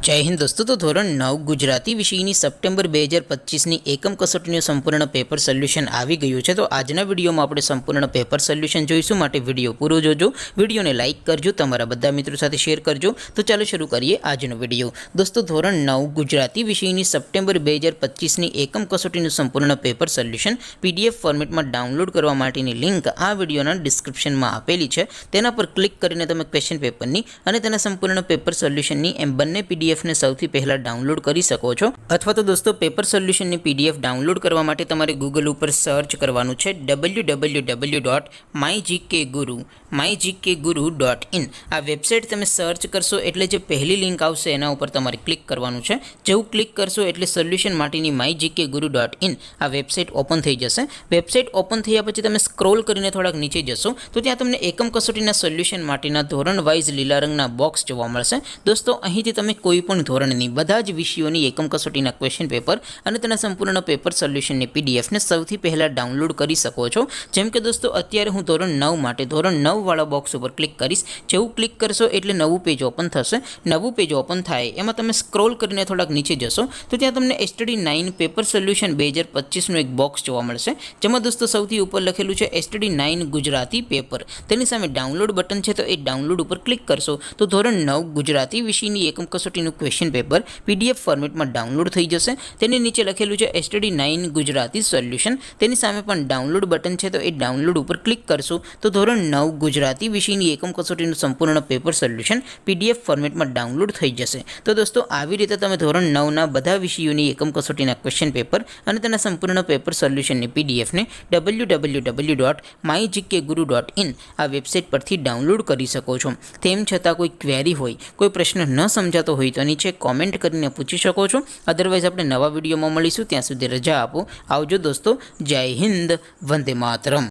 જય હિન્દ દોસ્તો, તો ધોરણ 9 ગુજરાતી વિષયની સપ્ટેમ્બર 2025ની એકમ કસોટીનું સંપૂર્ણ પેપર સોલ્યુશન આવી ગયું છે। તો આજના વિડીયોમાં આપણે સંપૂર્ણ પેપર સોલ્યુશન જોઈશું, માટે વિડીયો પૂરો જોજો। વિડીયોને લાઇક કરજો, તમારા બધા મિત્રો સાથે શેર કરજો। તો ચાલો શરૂ કરીએ આજનો વિડીયો। દોસ્તો, ધોરણ 9 ગુજરાતી વિષયની સપ્ટેમ્બર 2025ની એકમ કસોટીનું સંપૂર્ણ પેપર સોલ્યુશન PDF ફોર્મેટમાં ડાઉનલોડ કરવા માટેની લિંક આ વિડીયોના ડિસ્ક્રિપ્શનમાં આપેલી છે। તેના પર ક્લિક કરીને તમે ક્વેશ્ચન પેપરની અને તેના સંપૂર્ણ પેપર સોલ્યુશનની એમ બંને PDF ને સૌથી પહેલા ડાઉનલોડ કરી શકો છો। અથવા તો દોસ્તો, પેપર સોલ્યુશનની PDF ડાઉનલોડ કરવા માટે તમારે ગૂગલ ઉપર સર્ચ કરવાનું છે www.mygkguru.in। આ વેબસાઇટ તમે સર્ચ કરશો એટલે જે પહેલી લિંક આવશે એના ઉપર તમારે ક્લિક કરવાનું છે। જેવું ક્લિક કરશો એટલે સોલ્યુશન માટેની mygkguru.in આ વેબસાઇટ ઓપન થઈ જશે। વેબસાઇટ ઓપન થયા પછી તમે સ્ક્રોલ કરીને થોડાક નીચે જશો તો ત્યાં તમને એકમ કસોટીના સોલ્યુશન માટેના ધોરણ વાઇઝ લીલા રંગના બોક્સ જોવા મળશે। દોસ્તો, અહીંથી તમે કોઈ પણ ધોરણની બધા જ વિષયોની એકમ કસોટીના ક્વેશ્ચન પેપર અને તેના સંપૂર્ણ પેપર સોલ્યુશનની PDF ને સૌથી પહેલા ડાઉનલોડ કરી શકો છો। જેમ કે દોસ્તો, અત્યારે હું ધોરણ 9 માટે ધોરણ 9 વાળા બોક્સ ઉપર ક્લિક કરીશ। જેવું ક્લિક કરશો એટલે નવું પેજ ઓપન થશે। નવું પેજ ઓપન થાય એમાં તમે સ્ક્રોલ કરીને થોડાક નીચે જશો તો ત્યાં તમને STD 9 પેપર સોલ્યુશન 2025નું એક બોક્સ જોવા મળશે, જેમાં દોસ્તો સૌથી ઉપર લખેલું છે STD 9 ગુજરાતી પેપર। તેની સામે ડાઉનલોડ બટન છે, તો એ ડાઉનલોડ ઉપર ક્લિક કરશો તો ધોરણ 9 ગુજરાતી વિષયની એકમ કસોટીનું ક્વેશ્ચન પેપર PDF ફોર્મેટમાં ડાઉનલોડ થઈ જશે। તેની નીચે લખેલું છે STD 9 ગુજરાતી સોલ્યુશન। તેની સામે પણ ડાઉનલોડ બટન છે, તો એ ડાઉનલોડ ઉપર ક્લિક કરશો તો ધોરણ 9 ગુજરાતી વિષયની એકમ કસોટીનું સંપૂર્ણ પેપર સોલ્યુશન PDF ફોર્મેટમાં ડાઉનલોડ થઈ જશે। તો દોસ્તો, આવી રીતે તમે ધોરણ 9ના બધા વિષયોની એકમ કસોટીના ક્વેશ્ચન પેપર અને તેના સંપૂર્ણ પેપર સોલ્યુશનની PDF ને www.mygkguru.in આ વેબસાઇટ પરથી ડાઉનલોડ કરી શકો છો। તેમ છતાં કોઈ ક્વેરી હોય, કોઈ પ્રશ્ન ન સમજાતો હોય તો નીચે કોમેન્ટ કરીને પૂછી શકો છો। અદરવાઇઝ આપણે નવા વિડીયોમાં મળીશું, ત્યાં સુધી રજા આપો। આવજો દોસ્તો, જય હિન્દ, વંદે માતરમ।